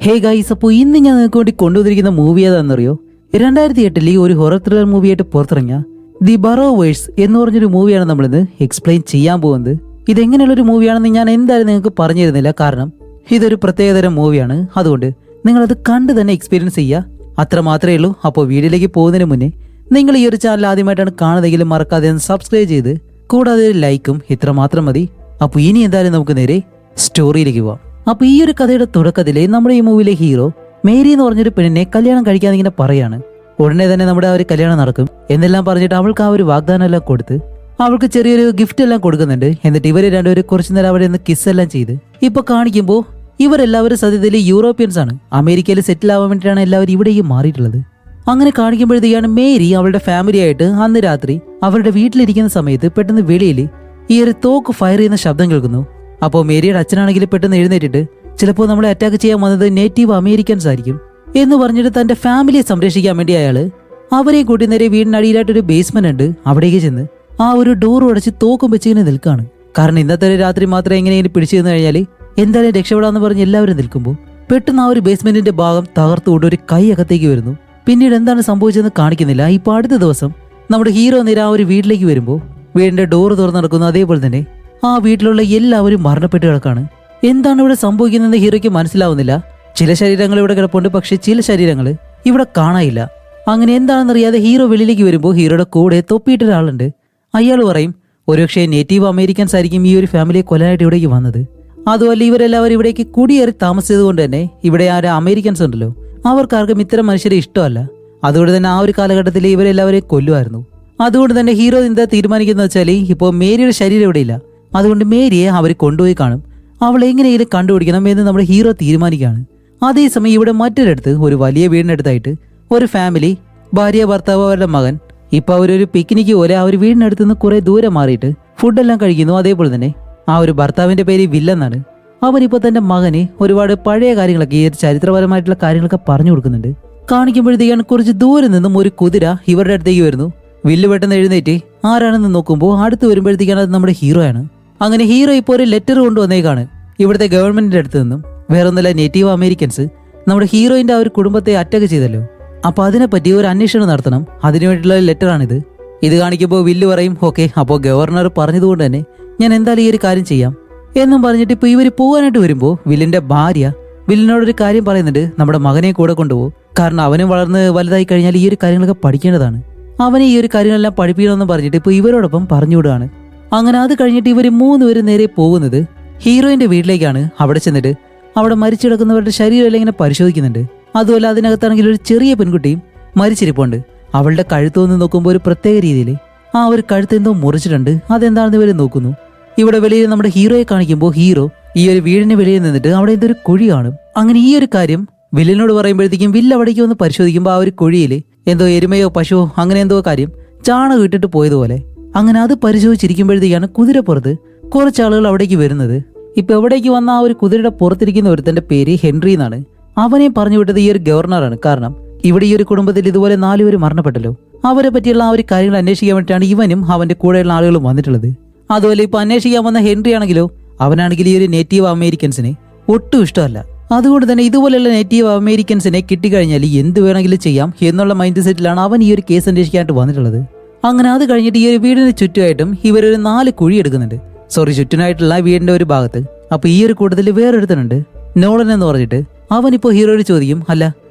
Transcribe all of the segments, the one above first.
Hey guys, അപ്പോൾ ഇന്ന് ഞാൻ നിങ്ങൾക്ക് വേണ്ടി കൊണ്ടുവന്നിരിക്കുന്ന മൂവി ഏതാണെന്നറിയോ? 2008 ഒരു ഹൊറർ ത്രില്ലർ മൂവിയായിട്ട് പുറത്തിറങ്ങിയ ദി ബറോവേഴ്സ് എന്ന് പറഞ്ഞൊരു മൂവിയാണ് നമ്മളിന്ന് എക്സ്പ്ലെയിൻ ചെയ്യാൻ പോകുന്നത്. ഇതെങ്ങനെയുള്ളൊരു മൂവിയാണെന്ന് ഞാൻ എന്തായാലും നിങ്ങൾക്ക് പറഞ്ഞു തരുന്നില്ല, കാരണം ഇതൊരു പ്രത്യേകതരം മൂവിയാണ്. അതുകൊണ്ട് നിങ്ങളത് കണ്ട് തന്നെ എക്സ്പീരിയൻസ് ചെയ്യുക, അത്ര മാത്രമേ ഉള്ളൂ. അപ്പോൾ വീഡിയോയിലേക്ക് പോകുന്നതിന് മുന്നേ നിങ്ങൾ ഈ ഒരു ചാനൽ ആദ്യമായിട്ടാണ് കാണുന്നതെങ്കിലും മറക്കാതെ ഒന്ന് സബ്സ്ക്രൈബ് ചെയ്ത് കൂടാതെ ഒരു ലൈക്കും ഇത്ര മാത്രം മതി. അപ്പോൾ ഇനി എന്തായാലും നമുക്ക് നേരെ സ്റ്റോറിയിലേക്ക് പോവാം. അപ്പൊ ഈ ഒരു കഥയുടെ തുടക്കത്തിലെ നമ്മുടെ ഈ മൂവിയിലെ ഹീറോ മേരി എന്ന് പറഞ്ഞൊരു പെണ്ണിനെ കല്യാണം കഴിക്കാന്ന് ഇങ്ങനെ പറയാണ്. ഉടനെ തന്നെ നമ്മുടെ ആ ഒരു കല്യാണം നടക്കും എന്നെല്ലാം പറഞ്ഞിട്ട് അവൾക്ക് ആ ഒരു വാഗ്ദാനം എല്ലാം കൊടുത്ത് അവൾക്ക് ചെറിയൊരു ഗിഫ്റ്റ് എല്ലാം കൊടുക്കുന്നുണ്ട്. എന്നിട്ട് ഇവര് രണ്ടുപേരും കുറച്ചു നേരം അവിടെ നിന്ന് കിസ് എല്ലാം ചെയ്ത് ഇപ്പൊ കാണിക്കുമ്പോൾ ഇവരെല്ലാവരും സത്യത്തിൽ യൂറോപ്യൻസ് ആണ്. അമേരിക്കയിൽ സെറ്റിൽ ആവാൻ വേണ്ടിയിട്ടാണ് എല്ലാവരും ഇവിടേക്ക് മാറിയിട്ടുള്ളത്. അങ്ങനെ കാണിക്കുമ്പോഴത്തേക്കാണ് മേരി അവളുടെ ഫാമിലി ആയിട്ട് അന്ന് രാത്രി അവരുടെ വീട്ടിലിരിക്കുന്ന സമയത്ത് പെട്ടെന്ന് വെളിയിൽ ഈ ഒരു തോക്ക് ഫയർ ചെയ്യുന്ന ശബ്ദം കേൾക്കുന്നു. അപ്പോൾ മേരിയുടെ അച്ഛനാണെങ്കിൽ പെട്ടെന്ന് എഴുന്നേറ്റിട്ട് ചിലപ്പോൾ നമ്മളെ അറ്റാക്ക് ചെയ്യാൻ വന്നത് നേറ്റീവ് അമേരിക്കൻസ് ആയിരിക്കും എന്ന് പറഞ്ഞിട്ട് തന്റെ ഫാമിലിയെ സംരക്ഷിക്കാൻ വേണ്ടി അയാള് അവരെയും കൂട്ടി നേരെ വീടിനടിയിലായിട്ടൊരു ബേസ്മെന്റ് ഉണ്ട്, അവിടേക്ക് ചെന്ന് ആ ഒരു ഡോർ ഉടച്ച് തോക്കും വെച്ച് ഇങ്ങനെ നിൽക്കാണ്. കാരണം ഇന്നത്തെ രാത്രി മാത്രം എങ്ങനെയെങ്കിലും പിടിച്ചു ചെന്ന് കഴിഞ്ഞാൽ എന്തായാലും രക്ഷപ്പെടാന്ന് പറഞ്ഞ് എല്ലാവരും നിൽക്കുമ്പോൾ പെട്ടെന്ന് ആ ഒരു ബേസ്മെന്റിന്റെ ഭാഗം തകർത്തുകൊണ്ട് ഒരു കൈ അകത്തേക്ക് വരുന്നു. പിന്നീട് എന്താണ് സംഭവിച്ചതെന്ന് കാണിക്കുന്നില്ല. ഇപ്പൊ അടുത്ത ദിവസം നമ്മുടെ ഹീറോ നേരെ ആ ഒരു വീട്ടിലേക്ക് വരുമ്പോൾ വീടിന്റെ ഡോർ തുറന്നു നടക്കുന്നു. അതേപോലെ തന്നെ ആ വീട്ടിലുള്ള എല്ലാവരും മരണപ്പെട്ട് കിടക്കാണ്. എന്താണ് ഇവിടെ സംഭവിക്കുന്നതെന്ന് ഹീറോയ്ക്ക് മനസ്സിലാവുന്നില്ല. ചില ശരീരങ്ങൾ ഇവിടെ കിടപ്പുണ്ട്, പക്ഷെ ചില ശരീരങ്ങൾ ഇവിടെ കാണാനില്ല. അങ്ങനെ എന്താണെന്നറിയാതെ ഹീറോ വെളിയിലേക്ക് വരുമ്പോൾ ഹീറോയുടെ കൂടെ തൊപ്പിയിട്ട ഒരാളുണ്ട്. അയാൾ പറയും ഒരുപക്ഷെ നേറ്റീവ് അമേരിക്കൻസ് ആയിരിക്കും ഈ ഒരു ഫാമിലിയെ കൊല്ലാനായിട്ട് ഇവിടേക്ക് വന്നത്. അതുമല്ല ഇവരെല്ലാവരും ഇവിടേക്ക് കുടിയേറി താമസിച്ചത് കൊണ്ട് തന്നെ ഇവിടെ ആ അമേരിക്കൻസ് ഉണ്ടല്ലോ, അവർക്കാർക്കും ഇത്തരം മനുഷ്യരെ ഇഷ്ടമല്ല. അതുകൊണ്ട് തന്നെ ആ ഒരു കാലഘട്ടത്തിൽ ഇവരെല്ലാവരെയും കൊല്ലുമായിരുന്നു. അതുകൊണ്ട് തന്നെ ഹീറോ എന്താ തീരുമാനിക്കുന്നത് വെച്ചാൽ ഇപ്പോൾ മേരിയുടെ ശരീരം ഇവിടെയില്ല, അതുകൊണ്ട് മേരിയെ അവർ കൊണ്ടുപോയി കാണും. അവൾ എങ്ങനെയെങ്കിലും കണ്ടുപിടിക്കണം എന്ന് നമ്മുടെ ഹീറോ തീരുമാനിക്കുകയാണ്. അതേസമയം ഇവിടെ മറ്റൊരിടത്ത് ഒരു വലിയ വീടിനടുത്തായിട്ട് ഒരു ഫാമിലി, ഭാര്യ, ഭർത്താവ്, അവരുടെ മകൻ ഇപ്പൊ അവരൊരു പിക്നിക്ക് പോലെ ആ ഒരു വീടിനടുത്ത് നിന്ന് കുറെ ദൂരം മാറിയിട്ട് ഫുഡെല്ലാം കഴിക്കുന്നു. അതേപോലെ തന്നെ ആ ഒരു ഭർത്താവിന്റെ പേര് വില്ലെന്നാണ്. അവനിപ്പോ തന്റെ മകന് ഒരുപാട് പഴയ കാര്യങ്ങളൊക്കെ, ഈ ചരിത്രപരമായിട്ടുള്ള കാര്യങ്ങളൊക്കെ പറഞ്ഞു കൊടുക്കുന്നുണ്ട്. കാണിക്കുമ്പോഴത്തേക്കാണ് കുറച്ച് ദൂരെ നിന്നും ഒരു കുതിര ഇവരുടെ അടുത്തേക്ക് വരുന്നു. വില്ല് പെട്ടെന്ന് എഴുന്നേറ്റ് ആരാണെന്ന് നോക്കുമ്പോൾ അടുത്ത് വരുമ്പോഴത്തേക്കാണ് അത് നമ്മുടെ ഹീറോ ആണ്. അങ്ങനെ ഹീറോ ഇപ്പോൾ ഒരു ലെറ്റർ കൊണ്ടുവന്നേക്കാണ് ഇവിടുത്തെ ഗവൺമെന്റിന്റെ അടുത്ത് നിന്നും. വേറൊന്നുമില്ല, നേറ്റീവ് അമേരിക്കൻസ് നമ്മുടെ ഹീറോയിന്റെ ആ ഒരു കുടുംബത്തെ അറ്റാക്ക് ചെയ്തല്ലോ, അപ്പൊ അതിനെപ്പറ്റി ഒരു അന്വേഷണം നടത്തണം, അതിനുവേണ്ടിയുള്ള ലെറ്ററാണിത്. ഇത് കാണിക്കുമ്പോൾ വില്ല് പറയും ഓക്കെ, അപ്പോൾ ഗവർണർ പറഞ്ഞതുകൊണ്ട് തന്നെ ഞാൻ എന്തായാലും ഈ ഒരു കാര്യം ചെയ്യാം എന്നും പറഞ്ഞിട്ട് ഇപ്പൊ ഇവര് പോകാനായിട്ട് വരുമ്പോൾ വില്ലിന്റെ ഭാര്യ വില്ലിനോടൊരു കാര്യം പറയുന്നുണ്ട്, നമ്മുടെ മകനെ കൂടെ കൊണ്ടുപോകും, കാരണം അവനും വളർന്ന് വലുതായി കഴിഞ്ഞാൽ ഈ ഒരു കാര്യങ്ങളൊക്കെ പഠിക്കേണ്ടതാണ്, അവനെ ഈ ഒരു കാര്യങ്ങളെല്ലാം പഠിപ്പിക്കണമെന്ന് പറഞ്ഞിട്ട് ഇപ്പൊ ഇവരോടൊപ്പം പറഞ്ഞു വിടുകയാണ്. അങ്ങനെ അത് കഴിഞ്ഞിട്ട് ഇവര് 3 പേര് നേരെ പോകുന്നത് ഹീറോയിന്റെ വീട്ടിലേക്കാണ്. അവിടെ ചെന്നിട്ട് അവിടെ മരിച്ചു കിടക്കുന്നവരുടെ ശരീരമെല്ലാം ഇങ്ങനെ പരിശോധിക്കുന്നുണ്ട്. അതുപോലെ അതിനകത്താണെങ്കിൽ ഒരു ചെറിയ പെൺകുട്ടിയും മരിച്ചിരിപ്പുണ്ട്. അവളുടെ കഴുത്തൊന്ന് നോക്കുമ്പോൾ ഒരു പ്രത്യേക രീതിയിൽ ആ ഒരു കഴുത്ത് എന്തോ മുറിച്ചിട്ടുണ്ട്. അതെന്താണെന്ന് ഇവര് നോക്കുന്നു. ഇവിടെ വെളിയിൽ നമ്മുടെ ഹീറോയെ കാണിക്കുമ്പോൾ ഹീറോ ഈ ഒരു വീടിന് വെളിയിൽ നിന്നിട്ട് അവിടെ എന്തൊരു കുഴി കാണും. അങ്ങനെ ഈ ഒരു കാര്യം വില്ലിനോട് പറയുമ്പോഴത്തേക്കും വില്ല് അവിടേക്ക് വന്ന് പരിശോധിക്കുമ്പോൾ ആ ഒരു കുഴിയിൽ എന്തോ എരുമയോ പശുവോ അങ്ങനെ എന്തോ കാര്യം ചാണകം ഇട്ടിട്ട് പോയതുപോലെ. അങ്ങനെ അത് പരിശോധിച്ചിരിക്കുമ്പോഴത്തേക്കാണ് കുതിരപ്പുറത്ത് കുറച്ചാളുകൾ അവിടേക്ക് വരുന്നത്. ഇപ്പൊ എവിടേക്ക് വന്ന ആ ഒരു കുതിരയുടെ പുറത്തിരിക്കുന്ന ഒരുത്തന്റെ പേര് ഹെൻറി എന്നാണ്. അവനെ പറഞ്ഞു വിട്ടത് ഈ ഒരു ഗവർണറാണ്. കാരണം ഇവിടെ ഈ ഒരു കുടുംബത്തിൽ ഇതുപോലെ 4 പേര് മരണപ്പെട്ടല്ലോ, അവരെ പറ്റിയുള്ള ആ ഒരു കാര്യങ്ങൾ അന്വേഷിക്കാൻ വേണ്ടിയിട്ടാണ് ഇവനും അവന്റെ കൂടെയുള്ള ആളുകളും വന്നിട്ടുള്ളത്. അതുപോലെ ഇപ്പൊ അന്വേഷിക്കാൻ വന്ന ഹെൻറി ആണെങ്കിലോ അവനാണെങ്കിൽ ഈ ഒരു നേറ്റീവ് അമേരിക്കൻസിനെ ഒട്ടും ഇഷ്ടമല്ല. അതുകൊണ്ട് തന്നെ ഇതുപോലെയുള്ള നേറ്റീവ് അമേരിക്കൻസിനെ കിട്ടിക്കഴിഞ്ഞാൽ എന്ത് വേണമെങ്കിലും ചെയ്യാം എന്നുള്ള മൈൻഡ് സെറ്റിലാണ് അവൻ ഈ ഒരു കേസ് അന്വേഷിക്കാനായിട്ട് വന്നിട്ടുള്ളത്. അങ്ങനെ അത് കഴിഞ്ഞിട്ട് ഈ ഒരു വീടിന് ചുറ്റുമായിട്ടും ഇവരൊരു 4 കുഴി എടുക്കുന്നുണ്ട്. ചുറ്റിനായിട്ടുള്ള വീടിന്റെ ഒരു ഭാഗത്ത്. അപ്പൊ ഈ ഒരു കൂട്ടത്തിൽ വേറൊരുത്തനുണ്ട്, നോളൻ എന്ന് പറഞ്ഞിട്ട്. അവനിപ്പോ ഹീറോയോട് ചോദിക്കും, അല്ല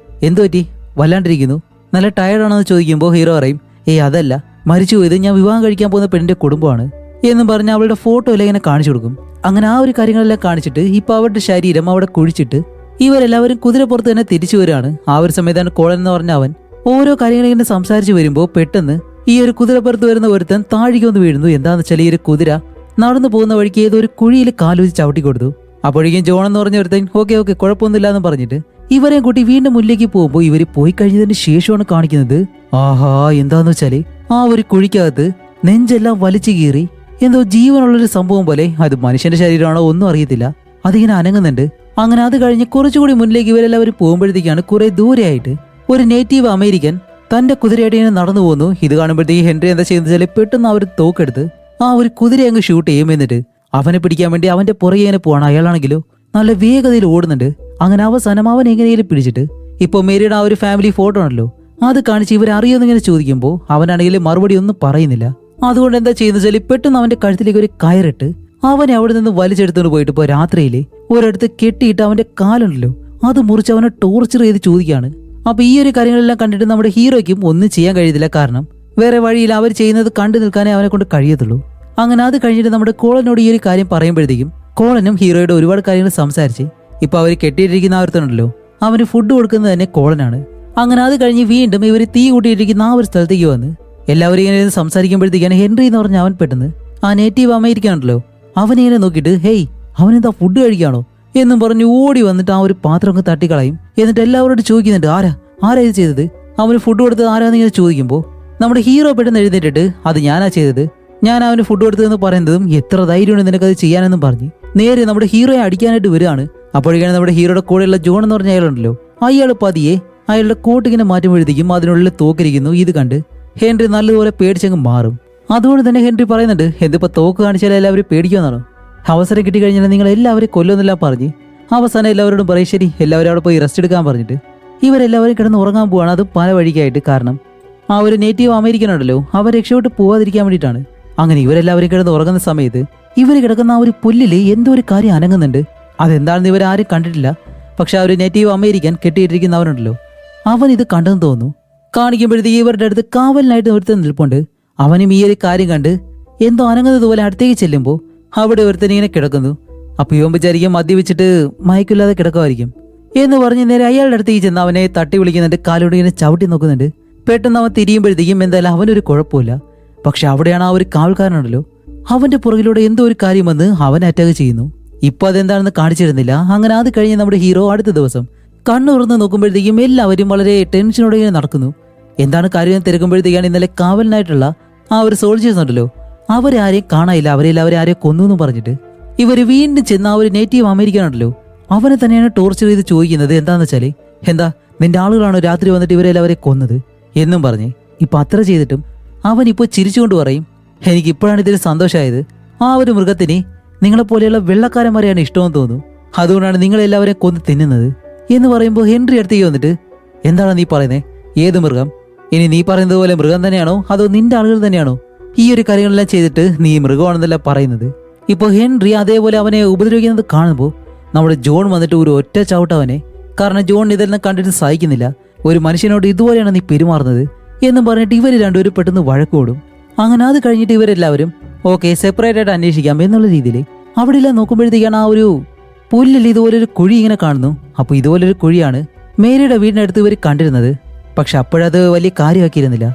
എന്തു പറ്റി, വല്ലാണ്ടിരിക്കുന്നു, നല്ല ടയർഡാണെന്ന് ചോദിക്കുമ്പോൾ ഹീറോ പറയും, അതല്ല, മരിച്ചു പോയത് ഞാൻ വിവാഹം കഴിക്കാൻ പോകുന്ന പെണ്ണിന്റെ കുടുംബമാണ് എന്നും പറഞ്ഞ് അവളുടെ ഫോട്ടോ എല്ലാം ഇങ്ങനെ കാണിച്ചു കൊടുക്കും. അങ്ങനെ ആ ഒരു കാര്യങ്ങളെല്ലാം കാണിച്ചിട്ട് ഇപ്പൊ അവരുടെ ശരീരം അവിടെ കുഴിച്ചിട്ട് ഇവരെല്ലാവരും കുതിരപ്പുറത്ത് തന്നെ തിരിച്ചു വരികയാണ്. ആ ഒരു സമയത്താണ് കോളൻ എന്ന് പറഞ്ഞ അവൻ ഓരോ കാര്യങ്ങളിങ്ങനെ സംസാരിച്ച് വരുമ്പോൾ പെട്ടെന്ന് ഈ ഒരു കുതിരപ്പുറത്ത് വരുന്ന ഒരുത്തൻ താഴേക്ക് വന്ന് വീഴുന്നു. എന്താന്ന് വെച്ചാൽ ഈ ഒരു കുതിര നടന്നു പോകുന്ന വഴിക്ക് ഏതോ ഒരു കുഴിയിൽ കാലുവെച്ച് ചവിട്ടി കൊടുത്തു. അപ്പോഴേക്കും ജോൺ എന്ന് പറഞ്ഞ ഒരുത്തൻ ഓക്കെ കുഴപ്പമൊന്നുമില്ല എന്ന് പറഞ്ഞിട്ട് ഇവരെ കൂട്ടി വീണ്ടും മുന്നിലേക്ക് പോകുമ്പോൾ ഇവര് പോയി കഴിഞ്ഞതിന് ശേഷമാണ് കാണിക്കുന്നത്, ആഹാ എന്താന്ന് വെച്ചാല് ആ ഒരു കുഴിക്കകത്ത് നെഞ്ചെല്ലാം വലിച്ചു കീറി എന്തോ ജീവനുള്ളൊരു സംഭവം പോലെ, അത് മനുഷ്യന്റെ ശരീരമാണോ ഒന്നും അറിയത്തില്ല, അതിങ്ങനെ അനങ്ങുന്നുണ്ട്. അങ്ങനെ അത് കഴിഞ്ഞ് കുറച്ചുകൂടി മുന്നിലേക്ക് ഇവരെല്ലാവരും പോകുമ്പോഴത്തേക്കാണ് കുറെ ദൂരെയായിട്ട് ഒരു നേറ്റീവ് അമേരിക്കൻ തന്റെ കുതിരയായിട്ട് ഇങ്ങനെ നടന്നു പോകുന്നു. ഇത് കാണുമ്പോഴത്തേക്ക് ഹെൻറി എന്താ ചെയ്യുന്നത് വെച്ചാൽ പെട്ടെന്ന് അവർ തോക്കെടുത്ത് ആ ഒരു കുതിരയെ അങ്ങ് ഷൂട്ട് ചെയ്യും. എന്നിട്ട് അവനെ പിടിക്കാൻ വേണ്ടി അവന്റെ പുറകെ പോവാണ്. അയാളാണെങ്കിലോ നല്ല വേഗതയിൽ ഓടുന്നുണ്ട്. അങ്ങനെ അവസാനം അവൻ എങ്ങനെയും പിടിച്ചിട്ട് ഇപ്പൊ മേരിയുടെ ആ ഒരു ഫാമിലി ഫോട്ടോ ആണല്ലോ, അത് കാണിച്ച് ഇവരറിയോന്നിങ്ങനെ ചോദിക്കുമ്പോൾ അവനാണെങ്കിൽ മറുപടി ഒന്നും പറയുന്നില്ല. അതുകൊണ്ട് എന്താ ചെയ്യുന്ന വെച്ചാൽ പെട്ടെന്ന് അവന്റെ കഴുത്തിലേക്ക് ഒരു കയറിട്ട് അവനെ അവിടെ നിന്ന് വലിച്ചെടുത്തോണ്ട് പോയിട്ട് ഇപ്പൊ രാത്രിയില് ഒരിടത്ത് കെട്ടിയിട്ട് അവന്റെ കാലുണ്ടല്ലോ അത് മുറിച്ച് അവനെ ടോർച്ചർ ചെയ്ത് ചോദിക്കുകയാണ്. അപ്പൊ ഈ ഒരു കാര്യങ്ങളെല്ലാം കണ്ടിട്ട് നമ്മുടെ ഹീറോയ്ക്കും ഒന്നും ചെയ്യാൻ കഴിയത്തില്ല. കാരണം വേറെ വഴിയിൽ അവർ ചെയ്യുന്നത് കണ്ടു നിൽക്കാനേ അവനെ കൊണ്ട് കഴിയത്തുള്ളൂ. അങ്ങനെ അത് കഴിഞ്ഞിട്ട് നമ്മുടെ കോളനോട് ഈ ഒരു കാര്യം പറയുമ്പോഴത്തേക്കും കോളനും ഹീറോയുടെ ഒരുപാട് കാര്യങ്ങൾ സംസാരിച്ച് ഇപ്പൊ അവർ കെട്ടിയിട്ടിരിക്കുന്ന ആവർത്തനല്ലോ അവന് ഫുഡ് കൊടുക്കുന്നത് തന്നെ കോളനാണ്. അങ്ങനെ അത് കഴിഞ്ഞ് വീണ്ടും ഇവർ തീ കൂട്ടിയിട്ടിരിക്കുന്ന ആ ഒരു സ്ഥലത്തേക്ക് വന്ന് എല്ലാവരും ഇങ്ങനെ സംസാരിക്കുമ്പോഴത്തേക്കാണ് ഹെൻറി എന്ന് പറഞ്ഞ അവൻ പെട്ടെന്ന് ആ നേറ്റീവ് അമേരിക്കൻ ഉണ്ടല്ലോ അവനിങ്ങനെ നോക്കിയിട്ട് ഹേയ് അവനെന്താ ഫുഡ് കഴിക്കാണോ എന്നും പറഞ്ഞ് ഓടി വന്നിട്ട് ആ ഒരു പാത്രമൊക്കെ തട്ടിക്കളയും. എന്നിട്ട് എല്ലാവരോടും ചോദിക്കുന്നുണ്ട് ആരാ ഇത് ചെയ്തത്, അവന് ഫുഡ് കൊടുത്തത് ആരാന്ന് ഇങ്ങനെ ചോദിക്കുമ്പോൾ നമ്മുടെ ഹീറോ പെട്ടെന്ന് എഴുന്നേറ്റിട്ട് അത് ഞാനാ ചെയ്തത്, ഞാൻ അവന് ഫുഡ് കൊടുത്തതെന്ന് പറയുന്നതും എത്ര ധൈര്യമാണ് നിനക്കത് ചെയ്യാനെന്നും പറഞ്ഞ് നേരെ നമ്മുടെ ഹീറോയെ അടിക്കാനായിട്ട് വരികയാണ്. അപ്പോഴേക്കാണ് നമ്മുടെ ഹീറോയുടെ കൂടെയുള്ള ജോൺ എന്ന് പറഞ്ഞ അയാളുണ്ടല്ലോ അയാൾ പതിയെ അയാളുടെ കോട്ട് ഇങ്ങനെ മാറ്റുമ്പോഴത്തേക്കും അതിനുള്ളിൽ തോക്കിരിക്കുന്നു. ഇത് കണ്ട് ഹെൻറി നല്ലതുപോലെ പേടിച്ചങ്ങ് മാറും. അതുകൊണ്ട് തന്നെ ഹെൻറി പറയുന്നുണ്ട് എന്തിപ്പോ തോക്ക് കാണിച്ചാൽ എല്ലാവരും പേടിക്കുമെന്നാണോ, അവസരം കിട്ടിക്കഴിഞ്ഞാൽ നിങ്ങൾ എല്ലാവരും കൊല്ലുമെന്നെല്ലാം പറഞ്ഞ് അവസാനം എല്ലാവരോടും പറയും ശരി എല്ലാവരും അവിടെ പോയി റെസ്റ്റ് എടുക്കാൻ പറഞ്ഞിട്ട് ഇവരെല്ലാവരും കിടന്ന് ഉറങ്ങാൻ പോവാണ്. അത് പല വഴിക്കായിട്ട്. കാരണം ആ ഒരു നേറ്റീവ് അമേരിക്കൻ ഉണ്ടല്ലോ അവർ രക്ഷപ്പെട്ട് പോവാതിരിക്കാൻ വേണ്ടിയിട്ടാണ്. അങ്ങനെ ഇവരെല്ലാവരും കിടന്ന് ഉറങ്ങുന്ന സമയത്ത് ഇവർ കിടക്കുന്ന ആ ഒരു പുല്ലില് എന്തോ ഒരു കാര്യം അനങ്ങുന്നുണ്ട്. അതെന്താണെന്ന് ഇവരാരും കണ്ടിട്ടില്ല. പക്ഷെ ആ ഒരു നേറ്റീവ് അമേരിക്കൻ കെട്ടിയിട്ടിരിക്കുന്നവനുണ്ടല്ലോ അവൻ ഇത് കണ്ടെന്ന് തോന്നുന്നു. കാണിക്കുമ്പോഴത്തേക്ക് ഇവരുടെ അടുത്ത് കാവലിനായിട്ട് ഒരുത്തൻ നിൽപ്പുണ്ട്. അവനും ഈ ഒരു കാര്യം കണ്ട് എന്തോ അനങ്ങുന്നത് പോലെ അടുത്തേക്ക് ചെല്ലുമ്പോൾ അവിടെ ഒരുത്തൻ ഇങ്ങനെ കിടക്കുന്നു. അപ്പൊ ഇവൻ വിചാരിക്കും മദ്യപിച്ചിട്ട് മയക്കില്ലാതെ കിടക്കുമായിരിക്കും എന്ന് പറഞ്ഞ് നേരെ അയാളുടെ അടുത്തേക്ക് ചെന്ന് അവനെ തട്ടി വിളിക്കുന്നുണ്ട്, കാലോട് ഇങ്ങനെ ചവിട്ടി നോക്കുന്നുണ്ട്. പെട്ടെന്ന് അവൻ തിരിയുമ്പോഴത്തേക്കും എന്തായാലും അവനൊരു കുഴപ്പമില്ല. പക്ഷെ അവിടെയാണ് ആ ഒരു കാവൽക്കാരനുണ്ടല്ലോ അവന്റെ പുറകിലൂടെ എന്തോ ഒരു കാര്യം വന്ന് അവനെ അറ്റാക്ക് ചെയ്യുന്നു. ഇപ്പൊ അതെന്താണെന്ന് കാണിച്ചിരുന്നില്ല. അങ്ങനെ അത് കഴിഞ്ഞ് നമ്മുടെ ഹീറോ അടുത്ത ദിവസം കണ്ണു തുറന്ന് നോക്കുമ്പോഴത്തേക്കും എല്ലാവരും വളരെ ടെൻഷനോടെ ഇങ്ങനെ നടക്കുന്നു. എന്താണ് കാര്യം തിരക്കുമ്പോഴത്തേക്കാണ് ഇന്നലെ കാവലിനായിട്ടുള്ള ആ ഒരു സോൾജേഴ്സ് ഉണ്ടല്ലോ അവരാരെയും കാണാനില്ല, അവരെല്ലാവരും ആരെയും കൊന്നു എന്ന് പറഞ്ഞിട്ട് ഇവര് വീണ്ടും ചെന്ന് ആ ഒരു നേറ്റീവ് അമേരിക്കൻ ഉണ്ടല്ലോ അവനെ തന്നെയാണ് ടോർച്ചർ ചെയ്ത് ചോദിക്കുന്നത്. എന്താന്ന് വെച്ചാല് എന്താ നിന്റെ ആളുകളാണോ രാത്രി വന്നിട്ട് ഇവരെല്ലാവരെ കൊന്നത് എന്നും പറഞ്ഞ് ഇപ്പൊ അത്ര ചെയ്തിട്ടും അവൻ ഇപ്പോൾ ചിരിച്ചുകൊണ്ട് പറയും എനിക്ക് ഇപ്പോഴാണ് ഇതിൽ സന്തോഷമായത്. ആ ഒരു മൃഗത്തിന് നിങ്ങളെപ്പോലെയുള്ള വെള്ളക്കാരന്മാരെയാണ് ഇഷ്ടമെന്ന് തോന്നുന്നു, അതുകൊണ്ടാണ് നിങ്ങളെല്ലാവരെയും കൊന്ന് തിന്നുന്നത് എന്ന് പറയുമ്പോൾ ഹെൻറി അടുത്തേക്ക് വന്നിട്ട് എന്താണ് നീ പറയുന്നത്, ഏത് മൃഗം, ഇനി നീ പറയുന്നത് പോലെ മൃഗം തന്നെയാണോ അതോ നിന്റെ ആളുകൾ തന്നെയാണോ ഈ ഒരു കാര്യങ്ങളെല്ലാം ചെയ്തിട്ട് നീ മൃഗമാണെന്നല്ല പറയുന്നത്. ഇപ്പൊ ഹെൻറി അതേപോലെ അവനെ ഉപദ്രവിക്കുന്നത് കാണുമ്പോൾ നമ്മുടെ ജോൺ വന്നിട്ട് ഒരു ഒറ്റ ചവിട്ട് അവനെ, കാരണം ജോൺ ഇതെല്ലാം കണ്ടിട്ട് സഹിക്കുന്നില്ല, ഒരു മനുഷ്യനോട് ഇതുപോലെയാണ് നീ പെരുമാറുന്നത് എന്നും പറഞ്ഞിട്ട് ഇവർ രണ്ടുപേരും പെട്ടെന്ന് വഴക്കോടും. അങ്ങനെ അത് കഴിഞ്ഞിട്ട് ഇവരെല്ലാവരും ഓക്കെ സെപ്പറേറ്റ് ആയിട്ട് അന്വേഷിക്കാം എന്നുള്ള രീതിയിൽ അവിടെ എല്ലാം നോക്കുമ്പോഴത്തേക്കാണ് ആ ഒരു പുല്ലിൽ ഇതുപോലൊരു കുഴി ഇങ്ങനെ കാണുന്നു. അപ്പൊ ഇതുപോലൊരു കുഴിയാണ് മേരിയുടെ വീടിനടുത്ത് ഇവർ കണ്ടിരുന്നത്. പക്ഷെ അപ്പോഴത് വലിയ കാര്യമാക്കിയിരുന്നില്ല.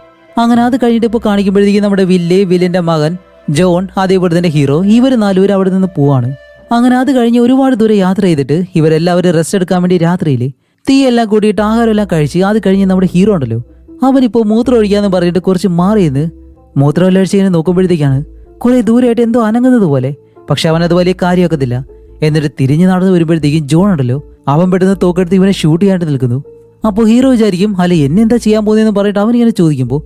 അങ്ങനെ അത് കഴിഞ്ഞിട്ട് ഇപ്പോൾ കാണിക്കുമ്പോഴത്തേക്കും നമ്മുടെ വില്ലിന്റെ മകൻ ജോൺ അതേപോലെ തന്നെ ഹീറോ ഇവർ നാലുപേരും അവിടെ നിന്ന് പോവാണ്. അങ്ങനെ അത് കഴിഞ്ഞ് ഒരുപാട് ദൂരം യാത്ര ചെയ്തിട്ട് ഇവരെല്ലാവരും റെസ്റ്റ് എടുക്കാൻ വേണ്ടി രാത്രിയിൽ തീയെല്ലാം കൂടിയിട്ട് ആഹാരമെല്ലാം കഴിച്ച് അത് കഴിഞ്ഞ് നമ്മുടെ ഹീറോ ഉണ്ടല്ലോ അവനിപ്പോൾ മൂത്രം ഒഴിക്കാന്ന് പറഞ്ഞിട്ട് കുറച്ച് മാറിയെന്ന് മൂത്രമെല്ലാം ഒഴിച്ച് നോക്കുമ്പോഴത്തേക്കാണ് കുറെ ദൂരമായിട്ട് എന്തോ അനങ്ങുന്നത് പോലെ. പക്ഷെ അവനത് വലിയ കാര്യമാക്കത്തില്ല. എന്നിട്ട് തിരിഞ്ഞു നടന്ന് വരുമ്പോഴത്തേക്കും ജോൺ ഉണ്ടല്ലോ അവൻ പെട്ടെന്ന് തോക്കെടുത്ത് ഇവനെ ഷൂട്ട് ചെയ്യാണ്ട് നിൽക്കുന്നു. അപ്പോൾ ഹീറോ വിചാരിക്കും അല്ല എന്നെ എന്താ ചെയ്യാൻ പോകുന്നതെന്ന് പറഞ്ഞിട്ട് അവനിങ്ങനെ ചോദിക്കുമ്പോൾ